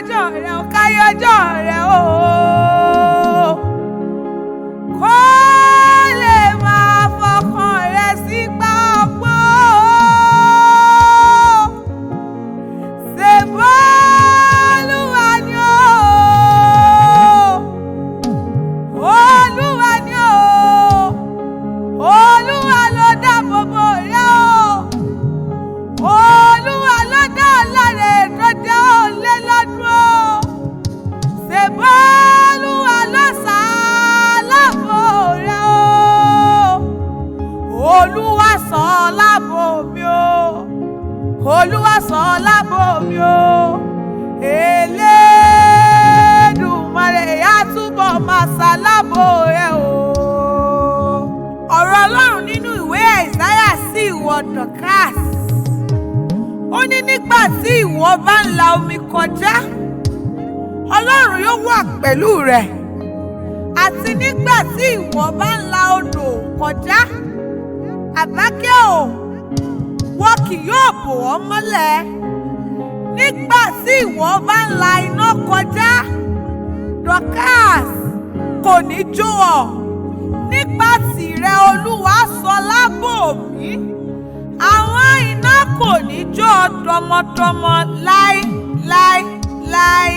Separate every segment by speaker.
Speaker 1: ọjọ́ rẹ̀ o, káyé ọjọ́ rẹ̀ o. Kó lè máa fọkàn rẹ̀ sí gbàgbọ́. Ṣèbó Olúwa ni o. Olúwa ni o. Olúwa ló dáàbò bò rẹ o. Olúwa ló dá ọ̀làrè tó jẹ́ òlé lọ́dún o. Ṣèbó Olúwa ló ṣàlábò rẹ o. Olúwa ṣàlábò mi o. Olúwa ṣàlábò mi o. Elédùmarè á túbọ̀ máa ṣàlábò rẹ o. Ọ̀rọ̀ Ọlọ́run nínú ìwé Àìsáyà sí ìwọ Dorcas. Ó ní nígbà tí ìwọ bá ń la omi kọjá, Ọlọ́run yóò wà pẹ̀lú rẹ. Àti nígbà tí ìwọ bá ń la odò kọjá, Àbákẹ́ o, wọn kì yóò bò ọ́ mọ́lẹ̀. Nígbà tí ìwọ bá ń la iná kọjá, Dorcas kò ní jó ọ. Nípa tìrẹ Olúwa ṣọlábò mí. Àwọn iná kò ní jó ọ tọmọtọmọ láéláéláé.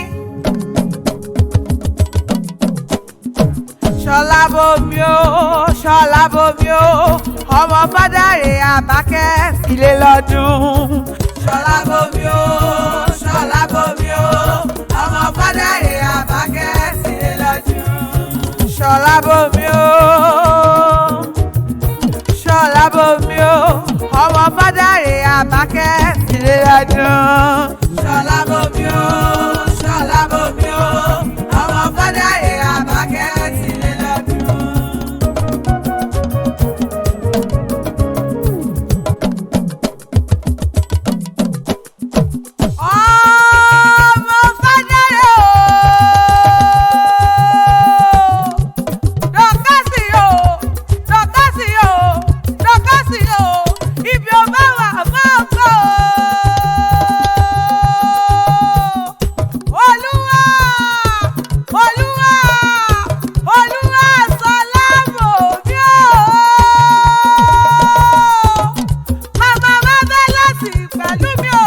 Speaker 1: Ṣọlábò mi o, ṣọlábò mi o, ọmọ Fádàrè Àbákẹ́ sílé lọ́dún. Ṣọlábò mi o, ṣọlábò mi o, ọmọ Fádàrè Àbákẹ́ sílé lọ́dún. Ṣọlábò mi o, ṣọlábò mi o, ọmọ Fádàrè Àbákẹ́ sílé lọ́dún. Ṣọlábò mi o, ṣọlábò mi o, ọmọ Fádàrè Àbákẹ́ sílé lọ́dún. Ọmọ Fádàrè o, Dorcas o, Dorcas o, Dorcas o, ibi ò bá wà máa bọ̀. Olúwa, Olúwa, Olúwa ṣọlábò mi o. Mama Marvelous pẹ̀lú mi o.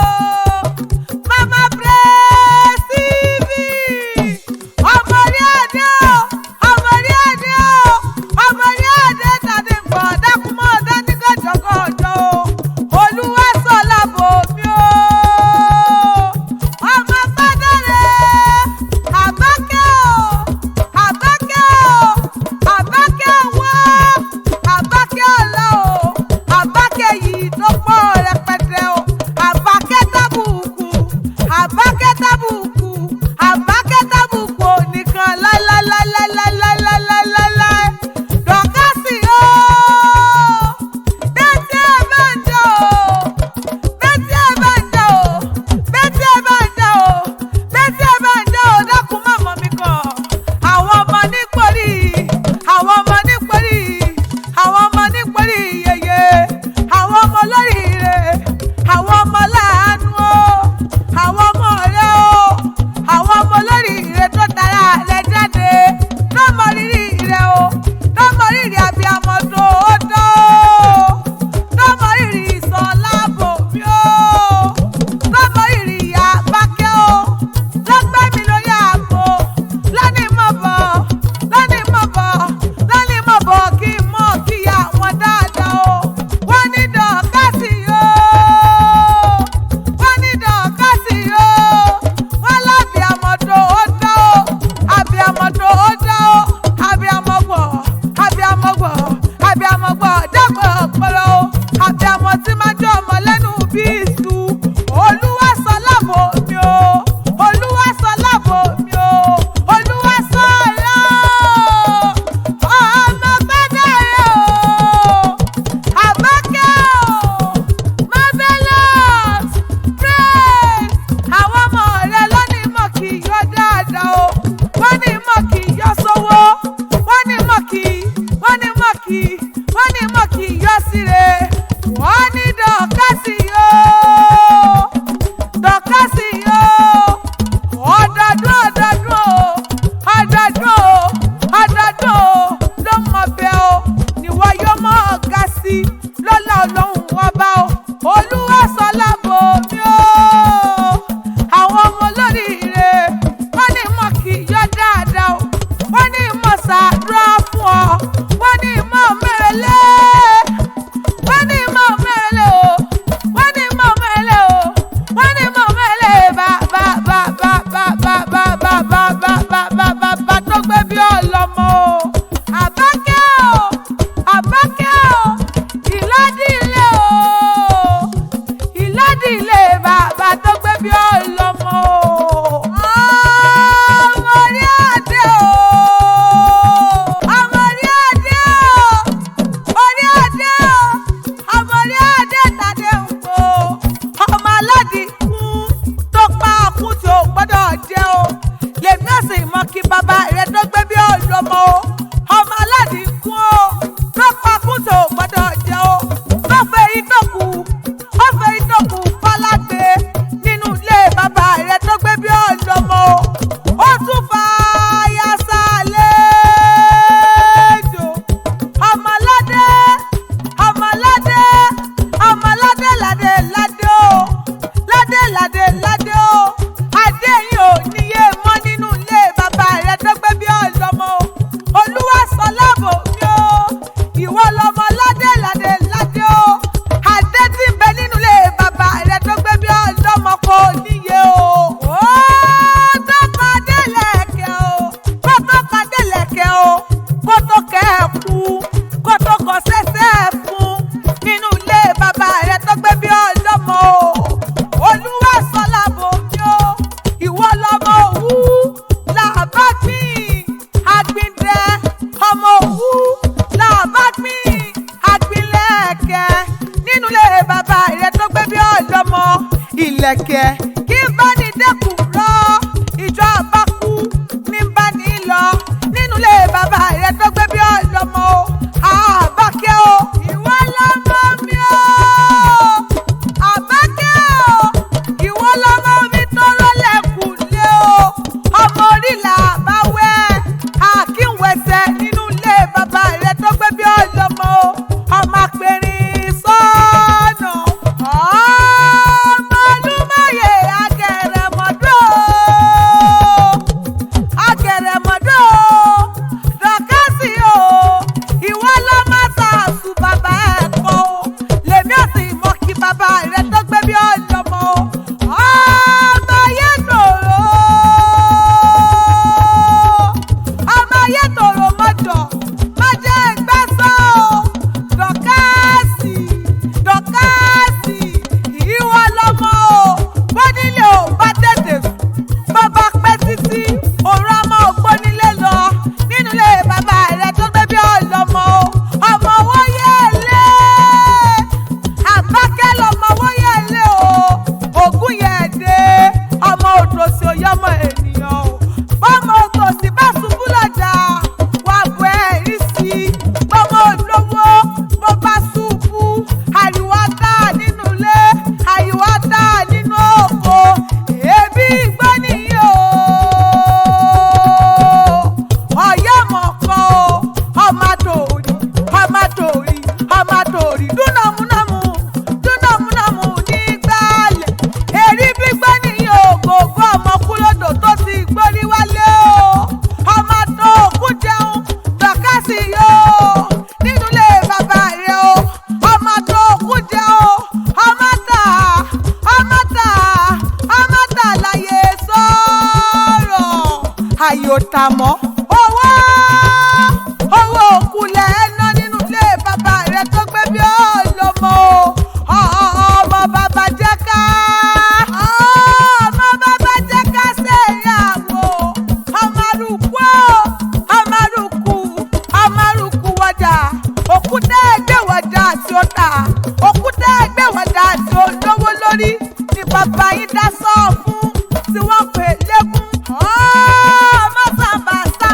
Speaker 1: Mama Presibi, ọmọ orí adé o, ọmọ orí adé o, ọmọ orí adé tàbí pọ̀ dákúmọ̀ dání gọ́jọ́gọ́jọ́ o. Olúwa ṣọlábò mi o. Ọmọ Fádàrè Àbákẹ́ o, Àbákẹ́ o, Àbákẹ́ owó, Àbákẹ́ ọlá o, Àbákẹ́ yìí tó pọ̀ rẹpẹtẹ o. Àbákẹ́ tábùkù, Àbákẹ́ tábùkù, Àbákẹ́ tábùkù nìkan láíláíláíláíláíláíláí. Dorcas o, bẹ́tí ẹ bá ń jà o, bẹ́tí ẹ bá ń jà o, bẹ́tí ẹ bá ń jà o, bẹ́tí ẹ bá ń jà o, dákun má mọ̀ mí kàn. Àwọn ọmọ nípòrí, àwọn ọmọ nípòrí, àwọn ọmọ nípòrí yeye, àwọn ọmọ olóríire, àwọn ọmọ láàánú o, àwọn ọmọ rẹ o, àwọn ọmọ olóríire tó tara rẹ jáde, lọ́mọ rírì rẹ o, lọ́mọ rírì abiyamọ tó o dán o, lọ́mọ rírì ṣọlábò mi o, lọ́mọ rírì Àbákẹ́ o, lọ́gbẹ́ mi lórí àpò, lọ́ní mọ̀ bọ̀, lọ́ní mọ̀ bọ̀, lọ́ní mọ̀ bọ̀ kí n mọ̀ kíyà wọn dáadáa o. Wọ́n ní Dorcas o, wọ́n ní Dorcas o, wọ́n lábìyamọ tó o dán o, abiyamọ tó o dán o, abiyamọ gbọ̀, abiyamọ gbọ̀, abiyamọ gbọ̀ dẹ́gbọ̀ ọ̀pọ̀lọ́ o, abiyamọ tí máa jẹ́ ọmọ lẹ́nu bí iṣu. Olúwa ṣọlábò mi o, Olúwa ṣọlábò mi o, Olúwa ṣọlá ọmọ Fádàrè o, Àbákẹ́ o, Marvelous, Praise, àwọn ọmọ rẹ lónìí mọ̀ kì í yọ dáadáa o. Wọ́n ní mọ̀ kì í yọ sówó, wọ́n ní mọ̀ kì í, wọ́n ní mọ̀ kì í, wọ́n ní mọ̀ kì í yọ síre. Wọ́n ní Dorcas o, Dorcas o, ọ̀dọ̀ ọlọ́run ọba o olúwa sọ lábò mi o àwọn ọmọ olóríire wọ́n ní mọ̀ kí yọ dáadáa o wọ́n ní mọ̀ ṣàdúrà fún ọ wọ́n ní mọ̀ mẹ́rẹ̀lẹ́ wọ́n ní mọ̀ mẹ́rẹ̀lẹ́ o wọ́n ní mọ̀ mẹ́rẹ̀lẹ́ o wọ́n ní mọ̀ mẹ́rẹ̀lẹ́ bàbá tó gbé bí ọlọ́mọ o Àbákẹ́ o Àbákẹ́ o ìládìílé o ìládìílé bàbá tó gbé bí ọlọ́mọ o ọmọ orí adé o ọmọ orí adé o orí adé o ọmọ orí adé tàdé ń po ọmọ aládìkún tó pa àkún tí ò gbọ́dọ̀ jẹ́ o lèmi ò sì mọ kí bàbá rẹ tó gbé bí ọlọ́mọ o ọmọ aládìkún o tó pa àkún tí ò gbọ́dọ̀ jẹ́ o tó fẹ́ ìdókù ó fẹ́ ìdókù fọlágbé nínú ilé bàbá rẹ tó gbé bí ọlọ́mọ o ó tún fa ayásá lẹ́jọ́ ọmọ aládé ọmọ aládé ọmọ aládé ládé ládé o ládé ládé ládé o adé yìí ò níye mọ́ nínú ilé bàbá rẹ tó gbé bí ọlọ́mọ o olúwa sọ lábò mi o ìwọ lọmọ ládé ládé ládé o adé tí ń bẹ nínú ilé bàbá rẹ tó gbé bí ọlọ́mọ kò níye o ó tó kọ́ délẹ̀kẹ́ o kó tó kọ́ délẹ̀kẹ́ o kó tó kẹ́ ẹ̀ kú kó tó kọ́ sẹ́sẹ́ fún nínú ilé bàbá rẹ tó gbé bí ọlọ́mọ o olúwa sọ lábò mi o ìwọ lọmọ òwú làbá gbìn àgbìndẹ ọmọ òwú làbá gbìn àgbìnlẹ̀kẹ̀ nínú ilé bàbá rẹ tó gbé bí ọlọ́mọ ìlẹ̀kẹ̀ kí bá ní dẹ́kun rọ ìjọ àbákú ní bá ní lọ nínú ilé bàbá rẹ tó gbé bí ọlọ́mọ Àbákẹ́ o ìwọ lọmọ mi o Àbákẹ́ o ìwọ lọmọ mi tó rọlẹ́kùn lé o ọmọ orí là bá wẹ́ àkínwẹ̀sẹ̀ nínú ilé bàbá rẹ tó gbé bí ọlọ́mọ o ọmọ apẹ̀rìn sọ́nà ọmọ olúmọ̀yé agẹrẹmọdó agẹrẹmọdó dọ̀kásì o ìwọ lọmọ sàásù bàbá ẹ̀ kọ́ o lèmi ò sì mọ kí bàbá rẹ tó gbé bí ọlọ́mọ o ọmọ ayé tòrò ọmọ ayé tòrò mọ́jọ má jẹ́ ìgbésọ́ o dọ̀kásì dọ̀kásì ìwọ lọmọ o bọ́nílé ò bá tètè sùn bàbá pẹ́ títí òun ọmọ ògbónílé lọ nínú ilé bàbá rẹ tó gbé bí ọlọ́mọ o ọmọ wọ́yẹ̀lé Àbákẹ́ lọmọ wọ́yẹ̀lé o Ògúnyẹ̀dé ọmọ òtòṣì òyọmọ ènìyàn o bọ́mọ òtòṣì bá ṣubú lọ́jà wà bọ́ ẹ̀rí sí i bọ́mọ olówó bó bá ṣubú àríwá dá nínú ilé àríwá dá nínú oko èébì igbó nìyí o ọ̀yọ́mọ̀kọ o ọmọ àtòrí ọmọ àtòrí ọmọ àtòrí dúnàmúnàmú dúnàmúnàmú nígbàlẹ̀ èrí gbígbó nìyí o gògó ọmọ kúlódò tó ti gbórí wálé o ọmọ tó kú jẹun dọ̀kásì o nínú ilé bàbá rẹ o ọmọ tó kú jẹun ọmọ tà láyé sọ̀rọ̀ àyòtàmọ́ owó òkúlẹ̀ ẹ̀ná nínú ilé bàbá rẹ tó gbé bí ọlọ́mọ o ọmọ bàbá jẹ́ ká ṣèyàwó ọmọ arúkú wọjà òkúta ẹgbẹ́ wọjà tí ó tà òkúta ẹgbẹ́ wọjà tí ó lówó lórí ni bàbá yín dá sọ́ọ̀ fún tí wọ́n pè lẹ́kún ọmọ sábà sá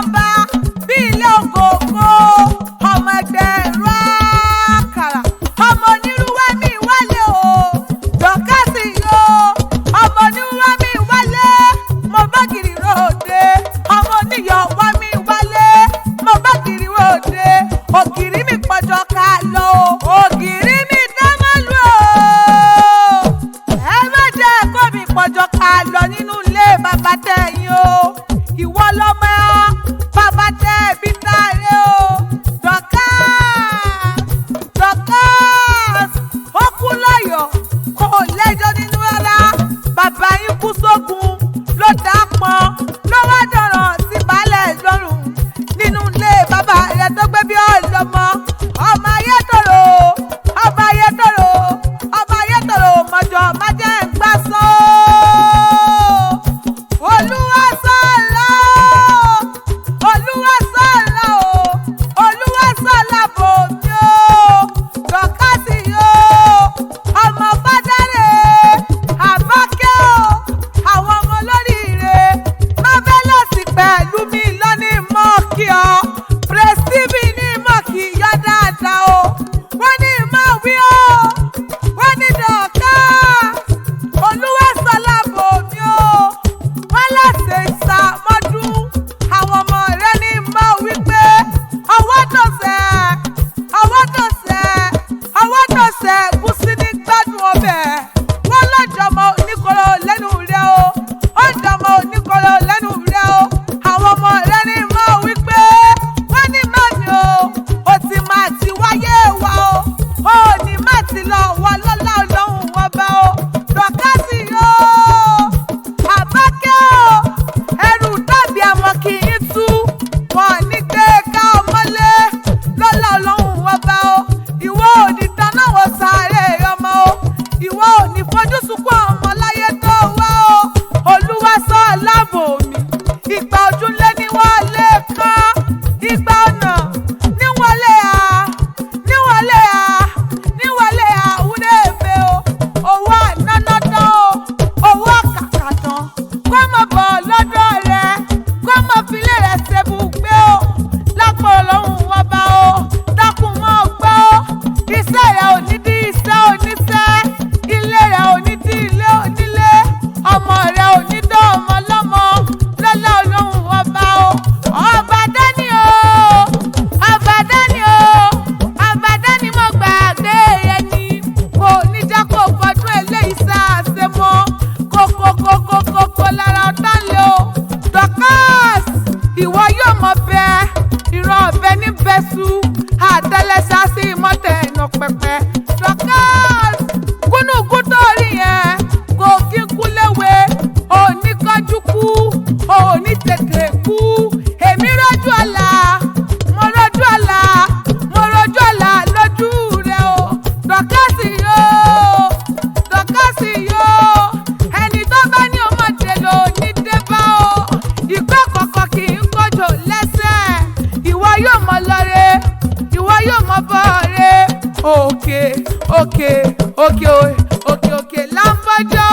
Speaker 1: Jésù àtẹlẹsà sí mọ́tẹ̀ ẹ̀nà pẹpẹ. Dorcas gúnùgún tó rí yẹn kò kí kú léwe, òní kánjú kú, òní tètè kú. Èmi rọ́jú ọ̀la, mo rọ́jú ọ̀la, mo rọ́jú ọ̀la lójú rẹ o. Dorcas yóò, Dorcas yóò, ẹni tó bá ní ọmọdé lò ní débá o. Ìkọ́ kọ̀ọ̀kan kì í kọjọ lẹ́sẹ̀. Ìwọ yóò mọ lọ́re, ìwọ yóò mọ bọ́ọ̀re. Òkè òkè òkè òkè òkè là ń bọ́jọ́.